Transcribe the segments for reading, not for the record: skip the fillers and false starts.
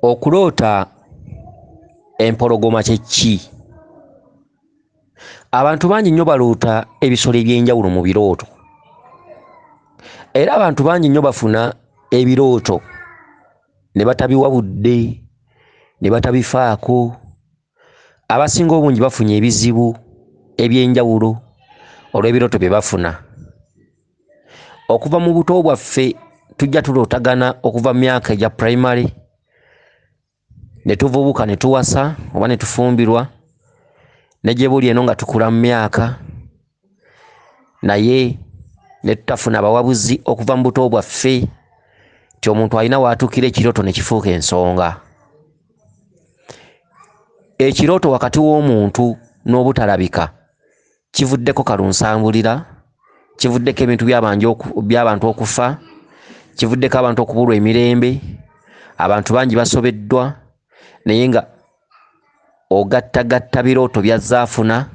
Okuloota empologoma kye ki? Abantu bangi nnyo baloota ebisolo eby'enjawulo mu birooto. Era abantu bangi nnyo bafuna ebirooto ne batabiwa budde, ne batabifaako. Abasinga obungi bafunye ebizibu eby'enjawulo olw'ebirooto bye bafuna. Okuva mu buto bwaffe tujja tulootagana okuva mu myaka egya primary, ne tuvubuka ne tuwasa oba ne tufumbirwa, ne gye buli eno nga tukula mu myaka, naye ne tutafuna abawabuzi okuva mu buto bwaffe nti omuntu alina w'atuukira ekirooto ne kifuuka ensonga. Ekirooto wakati w'omuntu n'obutalabika kivuddeko kalunsambulira, kivuddeko ebintu by'abantu okufa, kivuddeko abantu okubulwa emirembe. Abantu bangi basobeddwa, naye nga ogattagatta birooto by'azze afuna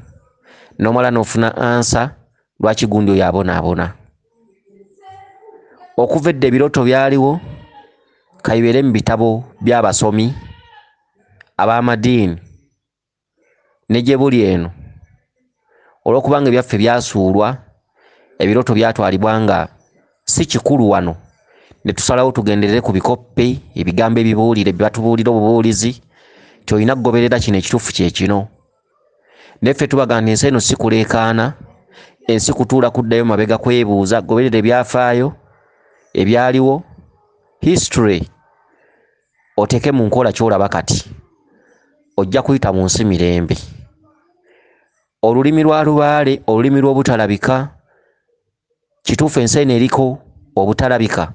n'omala n'ofuna ansa lwaki gundi oyo abonaabona. Okuva edda ebirooto byaliwo, kabibeere mu bitabo by'abasomi ab'amadiini ne gye buli eno, olw'okubanga ebyaffe byasuulwa, ebirooto byatwalibwa nga si kikulu wano, ne tusalawo tugenderere ku bikoppe, ebigambo ebibuulire bye batubuulira obubuulizi nti olina kugoberera kino, ekituufu kye kino. Neffe tubaga nti ensi eno si kuleekaana, ensi kutuula kuddayo mabega kwebuuza, goberera ebyafaayo ebyaliwo, history oteeke mu nkola ky'olaba kati, ojja kuyita mu nsi mirembe. Olulimi lwa lubaale, olulimi lw'obutalabika, kituufu ensi eno eriko obutalabika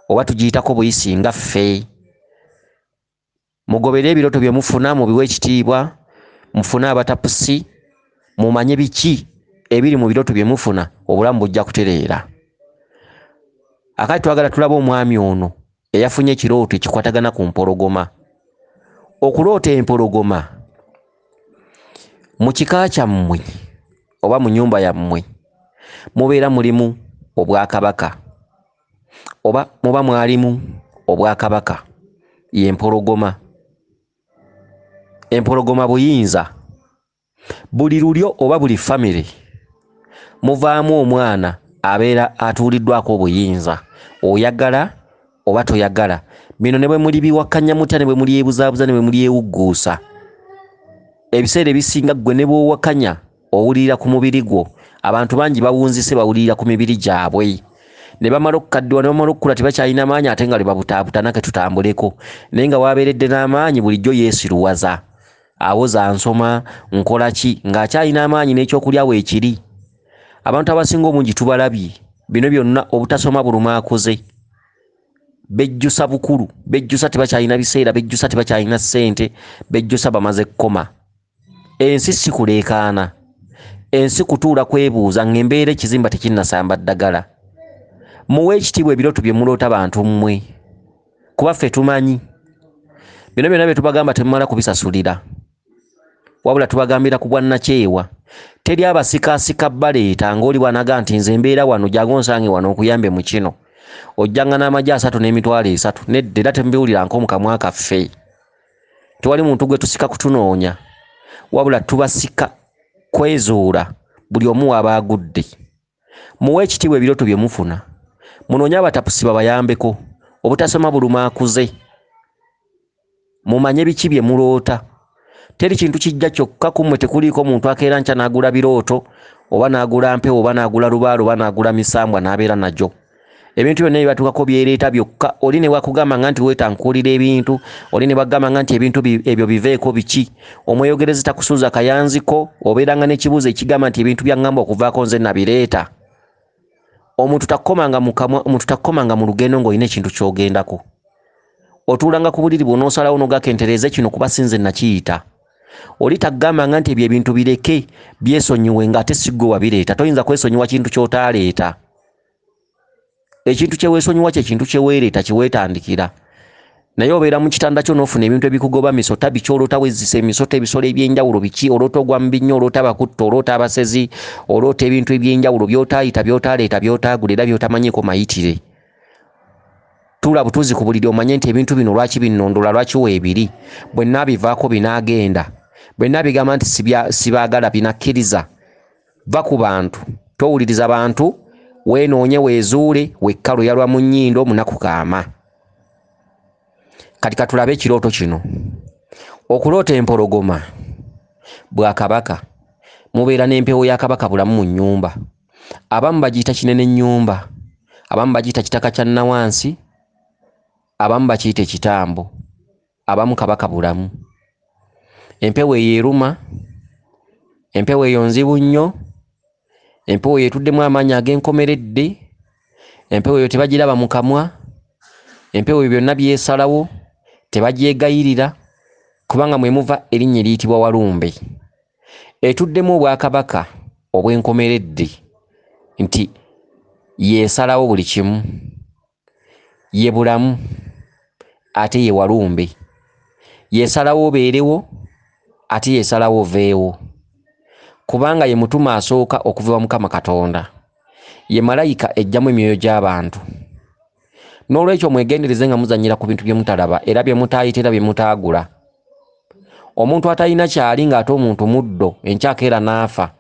oba tugiyitako buyisi nga ffe. Mugobere ebirooto bye mufuna, mubiwe ekitiibwa, mufune abatapusi, mumanye biki ebiri mu birooto bye mufuna, obulamu bujja kutereera. Akati twagala tulabe omwami ono eyafunye ekirooto ekikwatagana ku mpologoma. Okuloota empologoma mu kika kyammwe oba mu nnyumba yammwe mubeera mulimu obwakabaka oba muba mwalimu obwakabaka, y'empologoma. Empologoma buyinza. Buli lulyo oba buli famire muvaamu omwana abeera atuuliddwako obuyinza, oyagala oba toyagala. Bino ne bwe muli biwakanya mutya, ne bwe muli ebuzaabuza, ne bwe muli ewugguusa, ebiseera ebisinga ggwe ne bw'owakanya owulirira ku mubiri gwo. Abantu bangi bawunzise bawulirira ku mibiri gyabwe, ne bamala okukaddiwa, ne bamala okkula tebakyalina maanyi, ate nga lwe babutaabutana ke tutambuleko. Naye nga wabeeredde n'amaanyi bulijjo yeesiruwaza, awoza nsoma, nkola ki, ng'akyalina amaanyi n'ekyokulya weekiri. Abantu abasinga obungi tubalabye, bino byonna obutasoma buluma akoze. Bejjusa bukulu, bejjusa tebakyalina biseera, bejjusa tebakyalina ssente, bejjusa bamaze kkoma. Ensi si kuleekaana, ensi kutuula kwebuuza ng'embeera ekizimba tekinnasamba ddagala. Muwe ekitiibwa ebirooto bye muloota bantu mmwe, kuba ffe tumanyi. Bino byonna bye tubagamba temumala kubisasulira, wabula tubagambira ku bwannakyewa. Teri abasikaasika baleeta ng'oli bw'anaga nti nze mbeera wano, jago nsange wano okuyambe mu kino. Ojjanga n'amagye 3 n'emitwalo 3, nedda era temubiwulira nko mu kamwa kaffe. Tewali muntu gwe tusika kutunoonya, wabula tubasika kwezuula buli omu waba agudde. Muwe ekitiibwa ebirooto bye mufuna, munoonye abatapusi babayambeko. Obutasoma buluma akuze, mumanye biki bye muloota. Teri kintu kijja kyokka kummwe, tekuliiko muntu akeera nkya n'agula birooto oba n'agula mpewo oba n'agula lubaale oba n'agula misambwa n'abeera nagyo. Ebintu byonna ebibatuukako byereeta byokka. Oli ne wakugamba nga nti weetankuulira ebintu, oli ne bagamba nga nti ebintu ebyo biveeko biki. Omweyogerezi takusuuza kayanziko, obeeranga n'ekibuuzo ekigamba nti ebintu byaŋŋamba okuvaako nze nabireeta. Omuntu takkomanga mu lugendo ng'olina ekintu ky'ogendako. Otuulanga ku buliri bw'onoosalawo n'ogakentereza kino kuba sinze nakiyita. Oli tagamba nga nti ebyo ebintu bireke byesonyiwe ng'ate si ggwe wabireeta. Toyinza kwesonyiwa kintu ky'otaaleeta. Ekintu kye weesonyiwa kye kintu kye weereeta, kye weetandikira. Naye obeera mu kitanda kyo n'ofuna ebintu ebikugoba misota, biki oloota wezzisa emisota, ebisolo eby'enjawulo biki, oloota ogwa mu binnyo, oloota abakutta, oloota abasezi, oloota ebintu eby'enjawulo by'otaayita, by'otaaleeta, by'otaagula era by'otamanyiiko mayitire. tula butuzi ku buliri omanye nti ebintu bino lwaki binnondola lwaki weebiri bwe naabivaako binaagenda bwe naabigamba nti sibaagala binakkiriza va ku bantu towuliriza bantu weenoonye weezuule wekka luyalwa mu nnyindo munaku kaama. Kati katulabe ekirooto kino. Okuloota empologoma bwakabaka mubeera n'empewo ya kabaka bulamu mu nnyumba. Abamu bagiyita kinene nnyumba, abamu bagiyita kitaka kya nnawansi, abamu bakiyita ekitambo, abamu kabaka bulamu. Empewo eyo eruma, empewo eyo nzibu nnyo, empewo eyo etuddemu amaanyi ag'enkomeredde, empewo eyo tebagiraba mu kamwa, empewo eyo byonna byesalawo tebagyegayirira kubanga mwe muva erinnya eriyitibwa Walumbe. Etuddemu obwakabaka obw'enkomeredde nti yeesalawo buli kimu, ye bulamu ate ye Walumbe. Yeesalawo obeerewo ate yeesalawo oveewo kubanga ye mutuma asooka okuva wa Mukama Katonda, ye malayika ejjamu emyoyo gy'abantu. N'olwekyo mwegendereze nga muzannyira ku bintu bye mutalaba era bye mutaayita era bye mutaagula. Omuntu atalina kyali ng'ate omuntu muddo enkyakeera n'afa,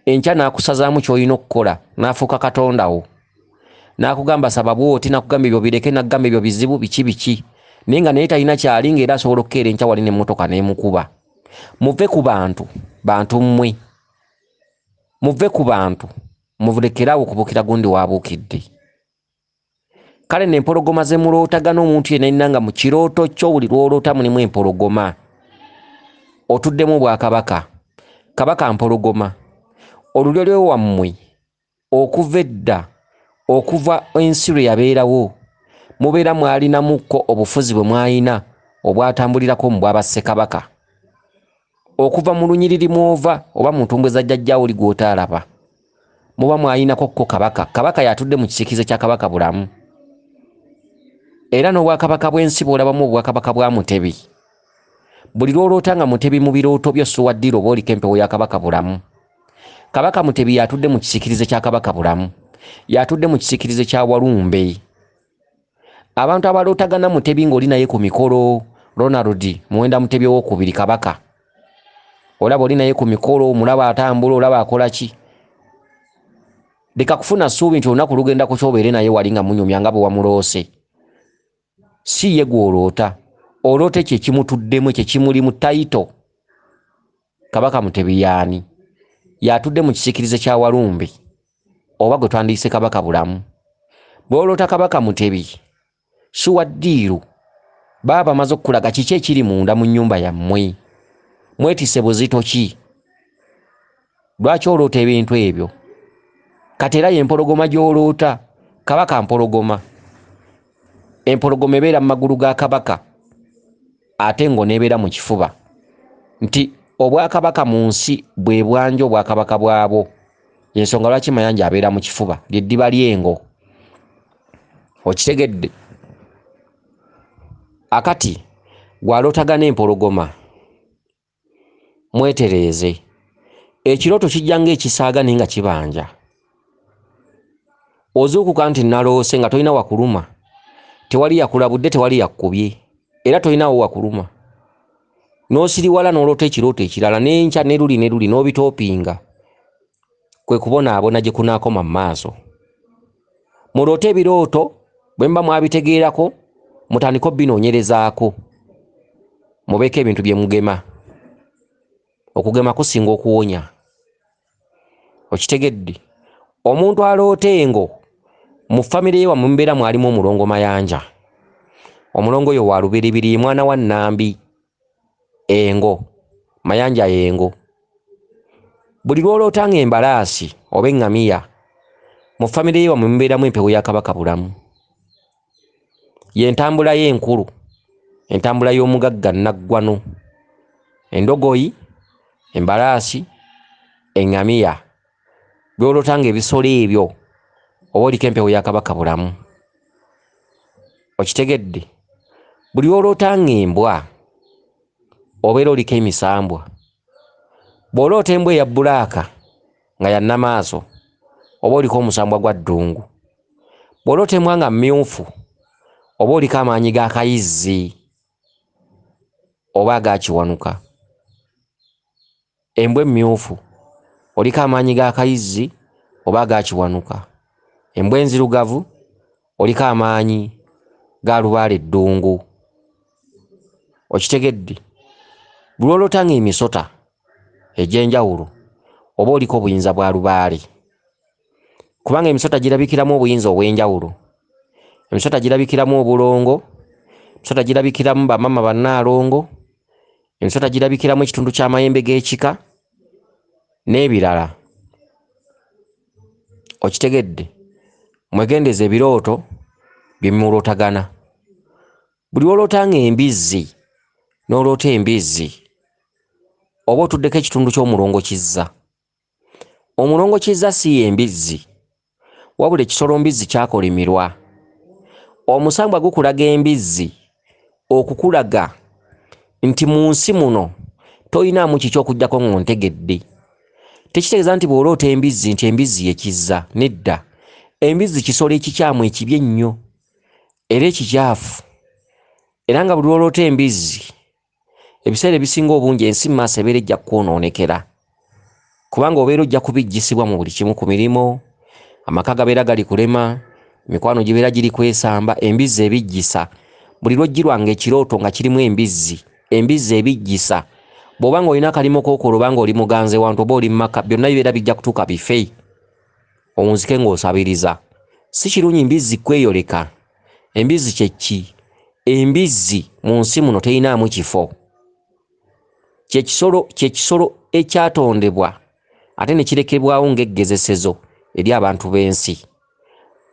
enkya n'akusazaamu ky'olina okukola n'afuuka katondawo, n'akugamba saba bw'oti, n'akugamba ebyo bireke, n'akugamba ebyo bizibu biki naye nga naye talina kyali ng'era asobola okukeera enkya wali n'emmotoka n'emukuba. Muve ku bantu, bantu mmwe muve ku bantu, muvulekeraawo okubuukira gundi waabuukidde. Kale n'empologoma ze mulootagana omuntu yenna yenna nga mu kirooto kyo buli lw'oloota mulimu empologoma. Otuddemu bwakabaka, kabaka mpologoma, olulyo wammwe okuva edda, okuva ensi lwe yabeerawo, mubeera mwalinamukko obufuzi bwe mwalina obwatambulirako mu bwaba Ssekabaka. Okuva mu lunyiriri mwova oba mu ntumbwe za jjajjaawo oli gw'otaalaba, muba mwalinako kko kabaka. Kabaka yatudde mu kisiikirize kya kabaka bulamu. Era n'obwakabaka bw'ensi bw'olabamu obwakabaka bwa Mutebi. Buli lw'oloota nga Mutebi mu birooto byo so waddira oba oliko empewo ya kabaka bulamu. Kabaka Mutebi yatudde mu kisiikirize kya kabaka bulamu, yatudde mu kisiikirize kya Walumbe. Abantu abalootagana Mutebi ng'oli naye ku mikolo, Ronald Muwenda Mutebi owookubiri kabaka, olaba oli naye ku mikolo, omulaba atambula, olaba akola ki? Leka kufuna ssuubi nti olunaku lugenda ku kyobeere naye wali nga munyumya nga bwe wamuloose. Si ye gw'oloota, oloote kye kimutuddemu, kye kimuli mu tayito. Kabaka Mutebi yaani? Yatudde mu kisiikirize kya Walumbe oba gwe twandiyise kabaka bulamu. Bw'oloota kabaka Mutebi si waddiiru baba bamaze okukulaga kiki ekiri munda mu nnyumba yammwe. Mwetise buzito ki? Lwaki oloota ebintu ebyo? Kati era y'empologoma gy'oloota, kabaka mpologoma. Empologoma ebeera mu magulu ga kabaka ate ng'oneebeera mu kifuba, nti obwakabaka mu nsi bwe bwanja obwakabaka bwabo. Y'ensonga lwaki Mayanja abeera mu kifuba, ly'eddiba ly'engo. Okitegedde? Akati gwalootagana empologoma, mwetereeze. Ekirooto kijja ng'ekisaaga naye nga kibanja. Ozuukuka nti naloose nga tolina wakuluma, tewali yakulabudde, tewali yakkubye, era tolinawo wakuluma. N'osiriwala n'oloota ekirooto ekirala n'enkya ne luli n'obitoopinga, kwe kubonaabona gye kunaakoma mu maaso. Muloote ebirooto bwe mba mwabitegeerako, mutandika obbinoonyerezaako, mubeeko ebintu bye mugema. Okugema kusinga okuwonya. Okitegedde? Omuntu aloota engo, mu famire ye wammwe mubeera mwalimu omulongo Mayanja. Omulongo oyo wa Luberibiri, mwana wa Nnambi. Engo, Mayanja yengo. Buli lw'oloota ng'embalaasi oba eŋŋamiya, mu famire ye wammwe mubeeramu empewo ya kabaka bulamu. Y'entambula y'enkulu, entambula y'omugagga Naggwano. Endogoyi, embalaasi, eŋŋamiya. By'oloota ng'ebisolo ebyo oba oliko empewo ya kabaka bulamu. Okitegedde? Buli lw'oloota ng'embwa obeera oliko emisambwa. Bw'oloota embwa eya bbulaaka nga ya nnamaaso oba oliko omusambwa gwa ddungu. Bw'oloota embwa nga mmyufu oba oliko amaanyi g'akayizzi oba agakiwanuka. Embwa emmyufu oliko amaanyi g'akayizzi oba agakiwanuka. Embwa enzirugavu oliko amaanyi ga lubaale ddungu. Okitegedde? Buli olota ng'emisota egy'enjawulo oba oliko obuyinza bwa lubaale, kubanga emisota girabikiramu obuyinza obw'enjawulo. Emisota girabikiramu obulongo, emisota girabikiramu bamama bannaalongo, emisota girabikiramu ekitundu ky'amayembe g'ekika n'ebirala. Okitegedde? Mwegendeze ebirooto bye mulootagana. Buli olota ng'embizzi n'oloota embizzi oba otuddeko ekitundu ky'omulongo kizza. Omulongo kizza si y'embizzi, wabula ekisolo mbizzi kyakolimirwa. Omusambwa gukulaga embizzi okukulaga nti mu nsi muno toyinaamu kiki okujjako ng'ontegedde. Tekitegeeza nti bw'oloota embizzi nti embizzi ye kizza. Nedda, embizzi kisolo ekikyamu ekibi ennyo era ekikyafu, era nga buli lwoloota embizzi ebiseera ebisinga obungi ensi mu maaso ebeera ejja kwonoonekera, kubanga obeera ojja kubijjisibwa mu buli kimu ku mirimu, amaka gabeera gali kulema, mikwano gibeera giri kwesamba. Embizzi ebijjisa buli lwojjirwanga ekirooto nga kirimu embizzi ebijjisa. Bw'oba nga olina akalimo k'okola oba nga oli muganze wantu oba oli mu maka, byonna bibeera bijja kutuuka bife owunzike ng'osabiriza. Si kirungi mbizzi kweyoleka. Embizzi kye ki? Embizzi mu nsi muno teyinaamu kifo. Kye kisolo ekyatondebwa ate ne kirekebwawo ng'eggezesezo eri abantu b'ensi,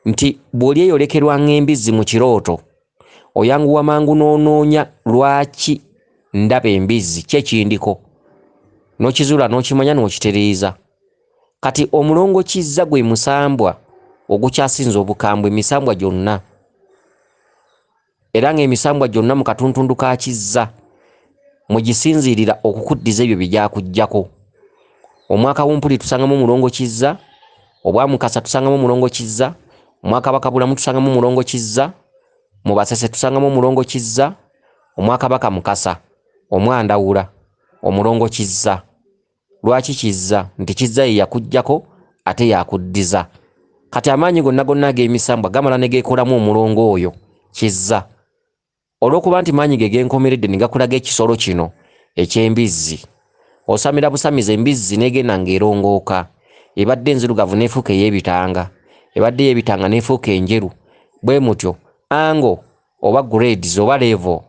nti bw'olyeyolekerwa ng'embizzi mu kirooto oyanguwa mangu n'onoonya lwaki ndaba embizzi, kye kindiko, n'okizuula n'okimanya n'okitereeza. Kati omulongo kizza gwe musambwa ogukyasinza obukambwe emisambwa gyonna, era ng'emisambwa gyonna mu katuntundu ka kizza mugisinziirira okukuddiza ebyo by'akuggyako. Omwaka Wumpuli tusangamu omulongo kizza, obwamukasa tusangamu omulongo kizza, omwakabakabulamu tusangamu omulongo kizza, mu Basese tusangamu omulongo kizza, omwakabaka Mukasa, omwandawula omulongo kizza. Lwaki kizza? Nti kizza ye yakuggyako ate yakuddiza. Kati amaanyi gonna ag'emisambwa gamala ne geekolamu omulongo oyo kizza. Olw'okuba nti maanyi ge genkomeredde ne gakulaga ekisolo kino eky'embizzi, osamira busamiza embizzi n'egenda ng'erongooka. Ebadde enzirugavu n'efuuka ey'ebitanga, ebadde ey'ebitanga n'efuuka enjeru, bwe mutyo ango oba grades oba level.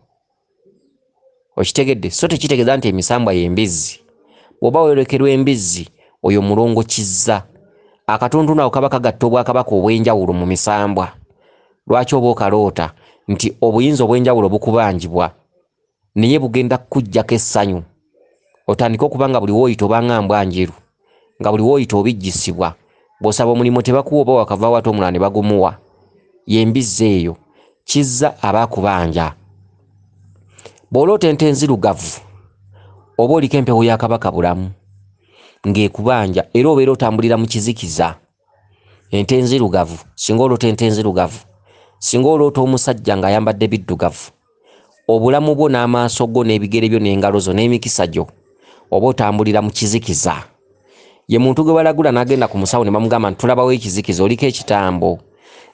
Okitegedde? So tekitegeeza nti emisambwa y'embizzi. Bw'oba weyolekerwa embizzi oyo mulongo kizza. Akatundu nawo kaba kagatta obwakabaka obw'enjawulo mu misambwa. Lwaki oba okaloota? Nti obuyinza obw'enjawulo bukubangibwa naye bugenda kukuggyako essanyu. Otandika okuba nga buli wooyita obanga mbwa njeru, nga buli wooyita obijjisibwa. Bw'osaba omulimu tebakuwa oba wakavaawo ate omulala ne bagumuwa. Y'embizzi eyo, kizza aba akubanja. Bw'oloota ente enzirugavu oba oliko empewo ya kabaka bulamu ng'ekubanja era obeera otambulira mu kizikiza. Ente enzirugavu, singa oloota ente enzirugavu, singa oloota omusajja ng'ayambadde biddugavu, obulamu bwo n'amaaso go n'ebigere byo n'engalo zo n'emikisa gyo oba otambulira mu kizikiza. Ye muntu gwe balagula n'agenda ku musawo ne bamugamba nti tulabawo ekizikiza, oliko ekitambo.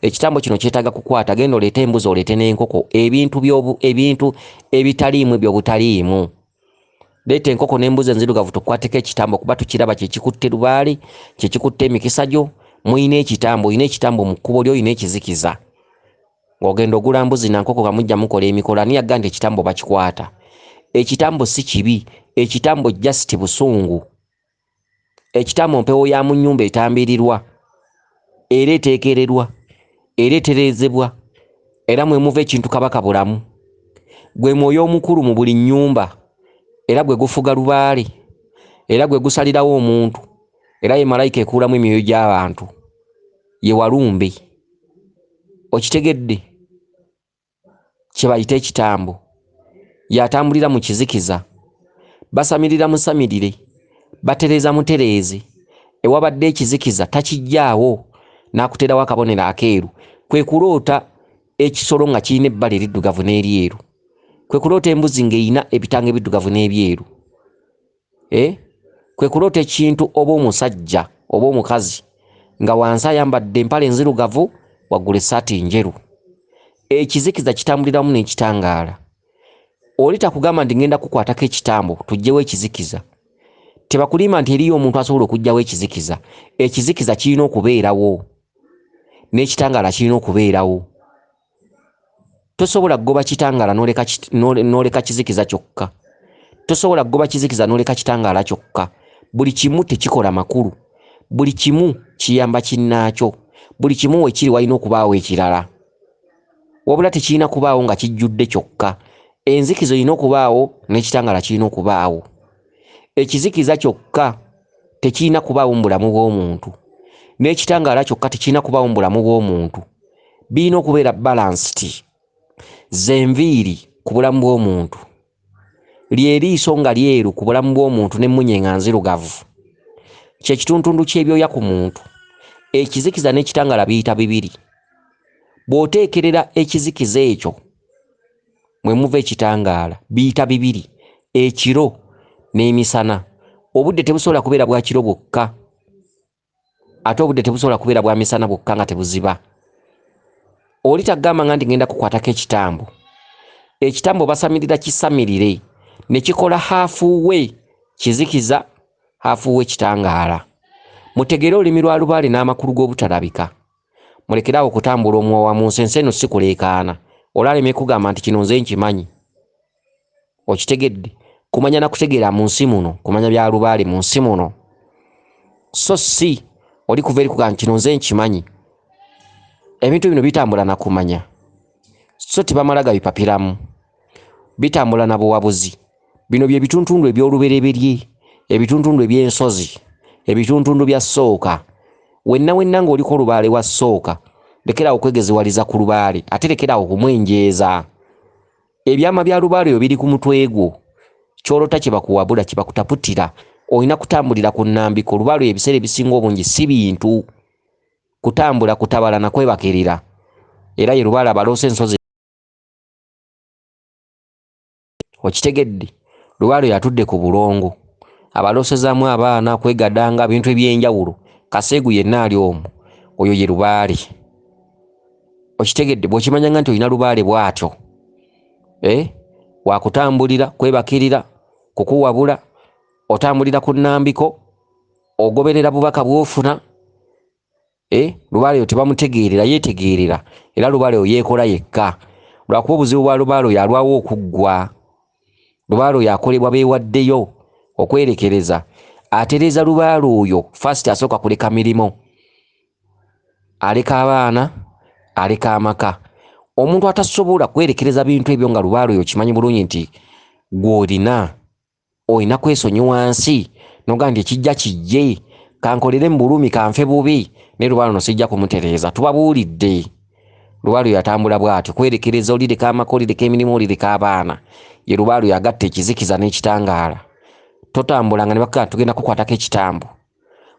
Ekitambo kino kyetaaga kukwata, genda oleete embuzi oleete n'enkoko, ebintu ebitaliimu ebyo butaliimu. Leeta enkoko n'embuzi enzirugavu tukwateko ekitambo kuba tukiraba kyekikutte lubaale, kyekikutte emikisa gyo. Muyina ekitambo, oyina ekitambo mu kkubo lyo, oyina ekizikiza. Ng'ogenda ogula mbuzi na nkoko nga mujja mukola emikola, ani yagga nti ekitambo bakikwata? Ekitambo si kibi, ekitambo just busungu. Ekitambo mpewo ya mu nnyumba etambirirwa, era eteekererwa, era etereezebwa, era mwe muva ekintu kabaka bulamu. Gwe mwoyo omukulu mu buli nnyumba, era gwe gufuga lubaale, era gwe gusalirawo omuntu, era ye malayika ekuulamu emyoyo gy'abantu, ye walumbe. Okitegedde? Kye bayita ekitambo. Yatambulira mu kizikiza, basamirira musamirire, batereeza mutereeze. Ewabadde ekizikiza takijjaawo n'akuterawo akabonero akeeru. Kwe kuloota ekisolo nga kirina ebbala eriddugavu n'eryeru. Kwe kuloota embuzi ng'erina ebitanga ebiddugavu n'ebyeru. Kwe kuloota ekintu oba omusajja oba omukazi nga wansi ayambadde empale enzirugavu waggulu essaati njeru. Ekizikiza kitambuliramu n'ekitangaala. Oli takugamba nti ngenda kukwatako ekitambo tuggyewo ekizikiza. Tebakulimba nti eriyo omuntu asobola okuggyawo ekizikiza. Ekizikiza kirina okubeerawo n'ekitangaala kirina okubeerawo. Tosobola kugoba kitangaala n'oleka kizikiza kyokka. Tosobola kugoba kizikiza n'oleka kitangaala kyokka. Buli kimu tekikola makulu. Buli kimu kiyamba kinnaakyo. Buli kimu wekiri walina okubaawo ekirala. Wabula tekirina kubaawo nga kijjudde kyokka. Enzikiza erina okubaawo n'ekitangaala kirina okubaawo. Ekizikiza kyokka tekirina kubaawo mu bulamu bw'omuntu. N'ekitangaala kyokka tekirina kubaawo mu bulamu bw'omuntu. Birina okubeera balanced. Zenviiri ku bulamu bw'omuntu. Lyeriiso nga lyeru ku bulamu bw'omuntu n'emmunye nga nzirugavu. Kye kituntundu ky'ebyoya ku muntu. Ekizikiza n'ekitangaala biyita bibiri. Bw'oteekerera ekizikiza ekyo mwe muva ekitangaala biyita bibiri. Ekiro n'emisana. Obudde tebusobola kubeera bwa kiro bwokka. Ate obudde tebusobola kubeera bwa misana bwokka nga tebuziba. Oli tagamba nga ndi ngenda kukwatako ekitambo. Ekitambo basamirira kisamirire ne kikola haafuwe kizikiza haafuwe kitangaala. Mutegere olulimi lwa lubaale n'amakulu g'obutalabika. Mulekerawo okutambula omuwawa mu nsense eno si kuleekaana. Olwaleme kugamba nti kino nze nkimanyi. Okitegedde? Kumanya na kutegeera mu nsi muno, kumanya bya lubaale mu nsi muno. So si oli kuva eri kugamba kino nze nkimanyi. Ebintu bino bitambula na kumanya. So tebamalaga bipapiramu. Bitambula na buwabuzi. Bino bye bituntundu eby'olubereberye, ebituntundu eby'ensozi, ebituntundu bya sooka. Wenna ng'oliko olubaale wa sooka, lekerawo okwegezewaliza ku lubaale, ate lekerawo okumwenjeeza. Ebyama bya lubaale yo biri ku mutwe gwo. Kyolota kye bakuwabula kye bakutaputira. Olina kutambulira ku nnambiko. Olubaale ebiseera ebisinga obungi si bintu. Kutambula kutabala na kwebakirira. Era ye lubaale abaloose ensozi. Okitegedde? Lubaale yatudde ku bulongo. Abaloosezaamu abaana kwegadanga bintu eby'enjawulo. Kaseegu yenna ali omwo. Oyo ye lubaale. Okitegedde? Bw'okimanyanga nti olina lubaale bw'atyo. Wakutambulira, kwebakirira, kukuwabula, otambulira ku nnambiko, ogoberera bubaka bw'ofuna. Lubaale oyo tebamutegeerera, yeetegeerera. Era lubaale oyo yeekola yekka. Lwakuba obuzibu bwa lubaale oyo alwawo okuggwa. Lubaale oyo akolebwa beewaddeyo okwerekereza. Atereeza lubaale oyo first asooka kuleka mirimu. Aleka abaana, aleka amaka. Omuntu atasobola kwerekereza bintu ebyo nga lubaale oyo kimanyi bulungi nti gw'olina kwesonyi wansi noga nti ekijja kijje kankolere mu bulumi kanfe bubi ne lubaale no sijja kumutereeza. Tubabuulidde lubaale oyo atambula bw'atyo kwerekereza. Olireka amaka, olireka emirimu, olireka abaana. Ye lubaale oyo agatta ekizikiza n'ekitangaala. Totambulanga ne bakka tugenda kukwatako ekitambo.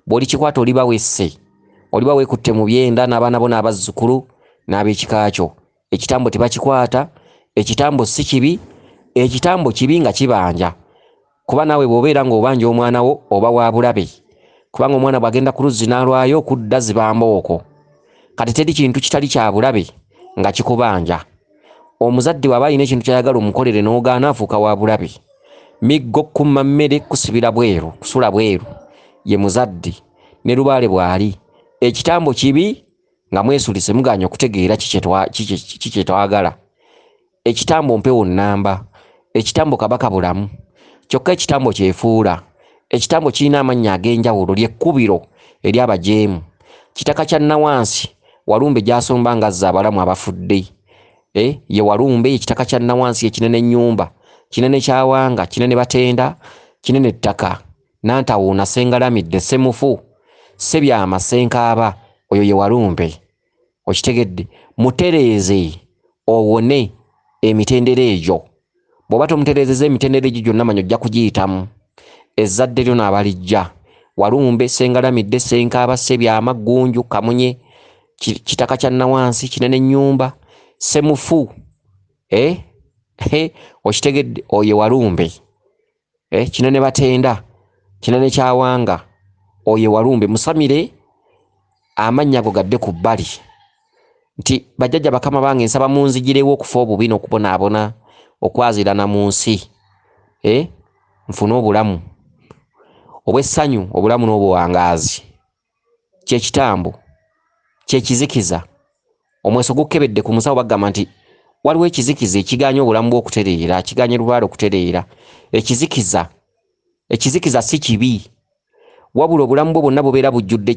Bw'olikikwata oliba wesse, oliba weekutte mu byenda n'abaana bo n'abazzukulu n'ab'ekika kyo. Ekitambo tebakikwata. Ekitambo si kibi. Ekitambo kibi nga kibanja. Kuba naawe bw'obeera ng'obanja omwana wo oba wa bulabe. Kubanga omwana bw'agenda ku luzzi n'alwayo kudda zibambooko. Kati teri kintu kitali kya bulabe nga kikubanja. Omuzadde bw'aba alina ekintu ky'ayagala omukolere n'ogaana afuuka wa bulabe. Miggo kumma mmere kusibira bweru, kusula bweru. Ye muzadde. Ne lubaale bw'ali. Ekitambo kibi nga mwesulise muganya okutegeera kiki twagala. Ekitambo mpewo nnamba. Ekitambo kabaka bulamu. Kyokka ekitambo kyefuula. Ekitambo kirina amannya ag'enjawulo ly'ekkubiro ery'abajeemu. Kitaka kya Nawansi, Walumbe gy'asomba ng'azza abalamu abafudde. Ye Walumbe ekitaka kya Nawansi ekinene ennyumba, kinene kyawanga, kinene batenda, kinene ettaka. Nantawuuna Sengalamidde Ssemufu, Ssebyama Senkaaba, oyo ye Walumbe. Okitegedde? Mutereeze owone emitendera egyo. Bw'oba tomutereezeza emitendera egyo gyonna manyi ojja kugiyitamu. Ezzadde lyo n'abalijja. Walumbe, Sengalamidde, Senkaaba, Ssebyama, Ggunju, Kamunye, kitaka kya Nawansi, kinene ennyumba, Semufu okitegedde oyo Walumbe Kinene Batenda Kinene Kyawanga oyo Walumbe musamire amannya go gadde ku bbali nti bajjajja bakama bange nsaba munzigirewo okufa obubi n'okubonaabona okwazirana mu nsi nfune obulamu obw'essanyu obulamu n'obuwangaazi kyekitambo kyekizikiza omweso gukebedde ku musawo bagamba nti waliwo ekizikiza ekiganya obulamu bw'okutereera kiganya lubaale okutereera ekizikiza si kibi wabula obulamu bwo bwonna bubeera bujjudde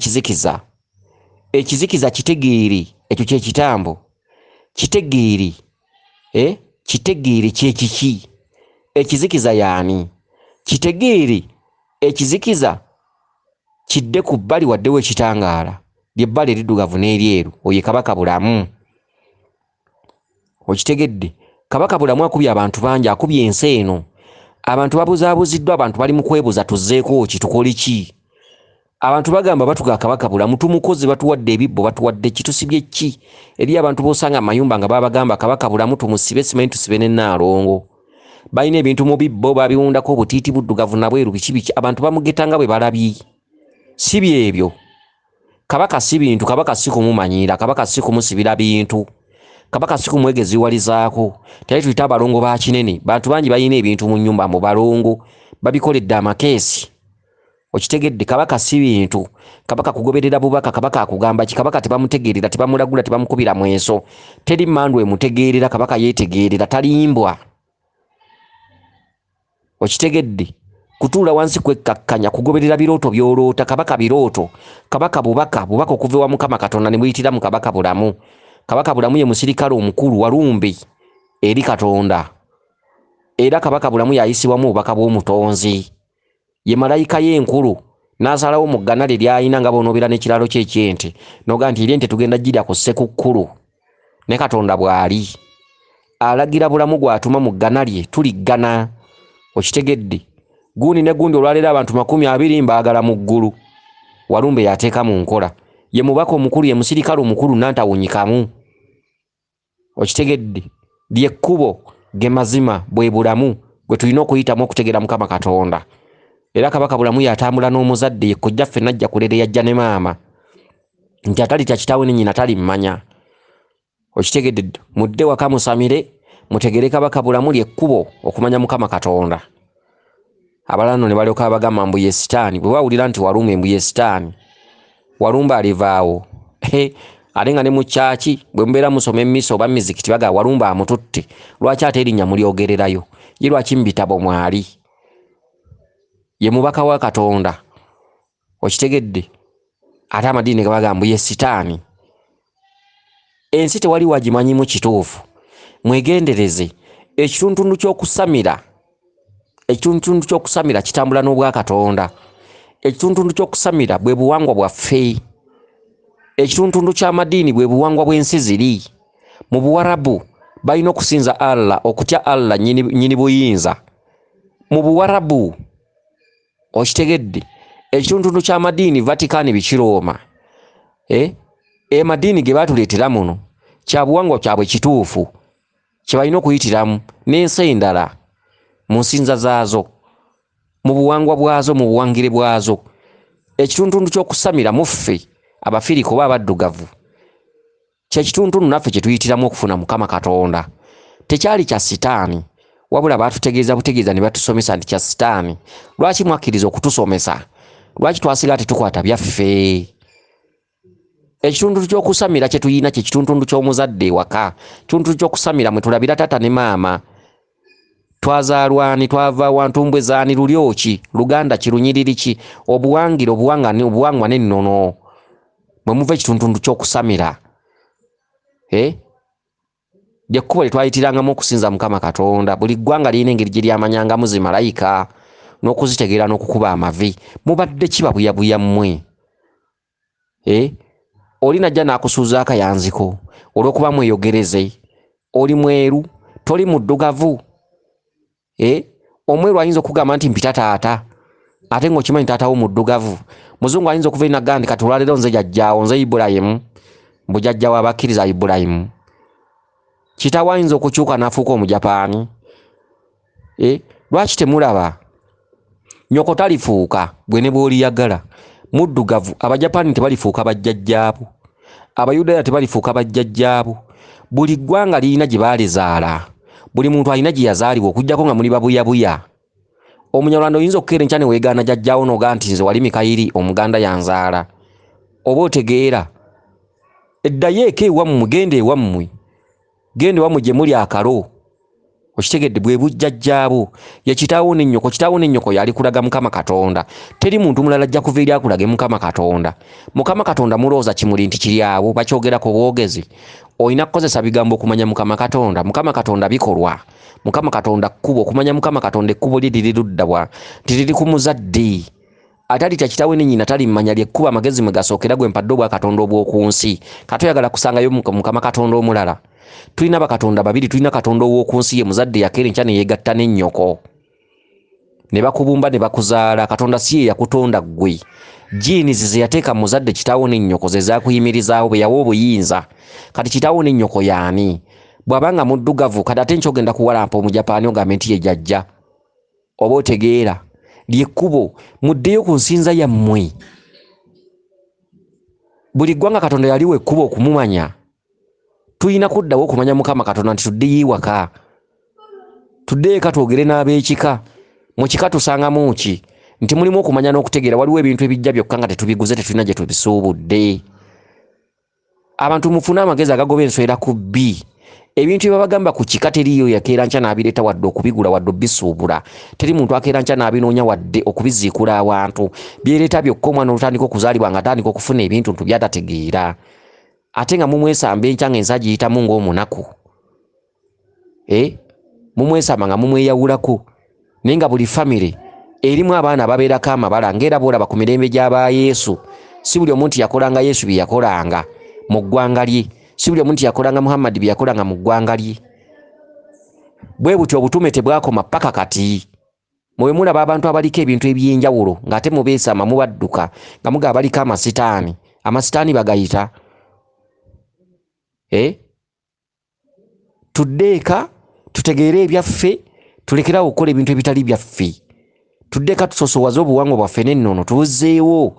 ekizikiza kitegeere ekyo kyekitambo kitegeere kitegeere kyekiki ekizikiza yaani kitegeere ekizikiza kidde ku bbali waddewo ekitangaala lyebbali eriddugavu n'eryeru oye Kabaka Bulamu okitegedde Kabaka Bulamu akubye abantu bangi akubye ensi eno abantu babuzaabuziddwa abantu bali mu kwebuza tuzzeeko ki tukole ki abantu bagamba batuga Kabaka Bulamu tumukozi batuwadde ebibbo batuwadde kitusibye ki eri abantu bosanga amayumba nga babagamba Kabaka Bulamu tumusibe simanyi tusibe n'ennaalongo balina ebintu mu bibbo babiwundako obutiiti buddugavu nabweru biki abantu bamugetanga bwe balabye si byebyo Kabaka si bintu Kabaka si kumumanyira Kabaka si kumusibira bintu Kabaka si kumwegeziwalizaako tali tuyita abalongo ba kinene bantu bangi balina ebintu mu nnyumba mu balongo babikoledde amakeesi okitegedde Kabaka si bintu Kabaka kugoberera bubaka Kabaka akugamba ki Kabaka tebamutegeerera tebamulagula tebamukubira mweso teri mandu emutegeerera Kabaka yeetegeerera talimbwa okitegedde kutuula wansi kwekkakkanya kugoberera birooto by'oloota Kabaka birooto Kabaka bubaka okuva ewa Mukama Katonda ne muyitira mu Kabaka Bulamu Kabaka Bulamu ye musirikale omukulu Walumbe eri Katonda era Kabaka Bulamu yayisibwamu obubaka bw'omutonzi ye malayika y'enkulu n'asalawo mu ggana lye ly'ayina nga bonoobera n'ekiralo kye eky'ente noga nti ery'ente tugenda girya ku ssekukkulu ne Katonda bw'ali alagira bulamu gw'atuma mu ggana lye tuliggana okitegedde gundi ne gundi olwaleero abantu 20 mbaagala mu ggulu Walumbe yateeka mu nkola ye mubaka omukulu ye musirikale omukulu nantawunyikamu okitegedde lyekkubo ge mazima bwe bulamu gwe tulina okuyitamu okutegera Mukama Katonda era Kabaka Bulamu yatambula n'omuzadde ye kojjaffe najja kulere yajja ne maama nti atali kya kitaawe ne nnyina tali mmanya okitegedde mudde waka musamire mutegere Kabaka Bulamu lyekkubo okumanya Mukama Katonda abalala nno ne balyoka bagamba mbu ye sitaani bwe bawulira nti Walumbe mbu ye sitaani Walumbe alivaawo ate nga ne mu kyaki bwe mubeera musoma emmisa oba mizikiti baga Walumbe amututte lwaki ate erinnya mulyogererayo ye lwaki mu bitabo mwali ye mubaka wa Katonda okitegedde ate amadiini gabaga mbu ye sitaani ensi tewali wagimanyimu kituufu mwegendereze ekitundu ky'okusamira kitambula n'obwa Katonda ekitundu ky'okusamira bwe buwangwa bwaffe ekitundu ky'amadiini bwe buwangwa bw'ensi ziri mu Buwarabu balina okusinza Allah okutya Allah nyini buyinza mu Buwarabu okitegedde ekitundu ky'amadiini Vatican bikirooma madiini ge baatuleetera muno kya buwangwa kyabwe kituufu kye balina okuyitiramu n'ensi endala mu nsinza zaazo mu buwangwa bwazo mu buwangire bwazo ekitundu ky'okusamira muffe Abafirika oba abaddugavu kyekitundu naffe kye tuyitiramu okufuna Mukama Katonda tekyali kya sitaani wabula baatutegeeza butegeeza ne batusomesa nti kya sitaani lwaki mwakkiriza okutusomesa lwaki twasiga tetukwata byaffe ekitundu ky'okusamira kye tuyina kye kitundu ky'omuzadde ewaka kitundu ky'okusamira mwe tulabira tata ne maama twazaalwani twava wantumbwe zaani lulyoki Luganda kirunyiriri ki obuwangire obuwangwa n'ennono mwe muva ekitundu ky'okusamira lyekkubo lye twayitirangamu okusinza Mukama Katonda buli ggwanga lirina engeri gye lyamanyangamu zi malayika n'okuzitegeera n'okukuba amavi mubadde kibabuyabuya mmwe oli najja n'akusuuza akayanziko olw'okuba mweyogereze oli mweru toli muddugavu omweru ayinza okugamba nti mpita taata ate ng'okimanyi taatawo muddugavu muzungu ayinza okuva eri nagamba nti kati olwaleero nze jjajjaawo nze Ibulayimu mbujjajja w'abakkiriza Ibulayimu kitaawo ayinza okukyuka n'afuuka Omujapaani. Lwaki temulaba? Nnyoko talifuuka gwe ne bw'oliyagala. Muddugavu Abajapaani tebalifuuka bajjajjaabo. Abayudaaya tebalifuuka bajjajjaabo. Buli ggwanga lirina gye baalizaala. Buli muntu alina gye yazaalibwa okuggyako nga muli babuyabuya. Omunyarwanda oyinza okukeera enkya ne weegaana jjajjaawo n'ogaa nti nze wali Mikayiri Omuganda yanzaala. Oba otegeera. Eddayo eka ewammwe, genda ewammwe. Genda ewammwe gye muli akalo. Okitegedde bwe bujjajjaabo. Ye kitaawo n'ennyoko. Kitaawo n'ennyoko yali kulaga Mukama Katonda. Teri muntu mulala ajja kuva eri akulage Mukama Katonda. Mukama Katonda mulooza kimuli nti kiri awo bakyogerako bwogezi. Olina kukozesa bigambo okumanya Mukama Katonda. Mukama Katonda bikolwa. Mukama Katonda kkubo. Okumanya Mukama Katonda ekkubo lye liri ludda bwa. Tiriri ku muzadde. Atali ta kitaawe ne nnyina tali mmanya lyekkuba amagezi mwe gasookera gwe mpadde obwa Katonda obw'oku nsi. Katoyagala kusangayo Mukama Katonda omulala. Tulina bakatonda babiri, tulina Katonda ow'oku nsi ye muzadde yakeera enkya ne yeegatta n'ennyoko. Ne bakubumba ne bakuzaala. Katonda si ye yakutonda ggwe. Jiini ze yateeka muzadde kitaawo n'ennyoko ze zaakuyimirizaawo bwe yawa obuyinza. Kati kitaawo n'ennyoko yaani? Bw'abanga muddugavu kati ate nkyogenda kuwalampa Omujapaani ogambe nti ye jjajja. Oba otegeera. Lyekkubo muddeyo ku nsinza yammwe. Buli ggwanga Katonda yaliwo ekkubo okumumanya. Tuyina kuddawo okumanya Mukama Katonda nti tuddeyo ewaka. Tuddeyo eka twogere n'ab'ekika. Mu kika tusangamu ki? Nti mulimu okumanya n'okutegeera waliwo ebintu ebijja byokka nga tetubiguze tetulina gye tubisuubudde. Abantu mufune amagezi agagoba enswera ku bbi. Ebintu bye babagamba ku kika teriyo yakeera nkya n'abireeta wadde okubigula wadde obbisuubula. Teri muntu akeera nkya n'abinoonya wadde okubiziikula awantu. Byereeta byokka omwana olutandika okuzaalibwa nga atandika okufuna ebintu byatategeera. Ate nga mumwesamba enkya ng'ensi agiyitamu ng'omunaku. Mumwesamba nga mumweyawulako. Naye nga buli famire erimu abaana babeerako amabala ng'era boolaba ku mirembe gy'aba Yesu. Si buli omu nti yakolanga Yesu bye yakolanga mu ggwanga lye. Si buli omu nti yakolanga Muhammad bye yakolanga mu ggwanga lye. Bwe butyo obutume tebwakoma paka kati. Mwe mulaba abantu abaliko ebintu eby'enjawulo ng'ate mubeesama mubadduka nga muga abaliko amasitaani. Amasitaani bagayita. Tuddeeka tutegeere ebyaffe tulekerawo okukola ebintu ebitali byaffe. Tuddeeka tusosowaze obuwangwa bwaffe n'ennono tubuzzeewo.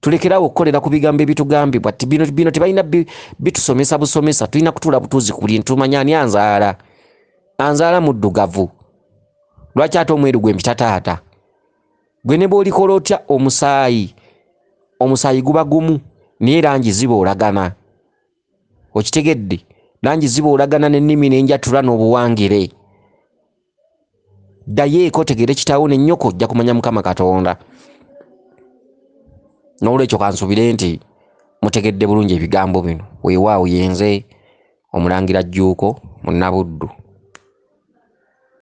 Tulekerawo okukolera ku bigambo ebitugambibwa bino tebalina bitusomesa busomesa. Tulina kutuula butuuzi ku bintu tumanya ani anzaala. Anzaala muddugavu. Lwaki ate omweru gwe mpita taata? Gwe ne bw'olikola otya omusaayi. Omusaayi guba gumu naye langi ziboolagana. Okitegedde? Langi ziboolagana n'ennimi n'enjatula n'obuwangire. Ddayo eka otegeere kitaawo n'ennyoko ojja kumanya Mukama Katonda. N'olwekyo kansubire nti mutegedde bulungi ebigambo bino. Weewaawo yenze Omulangira Jjuuko Munnabuddu.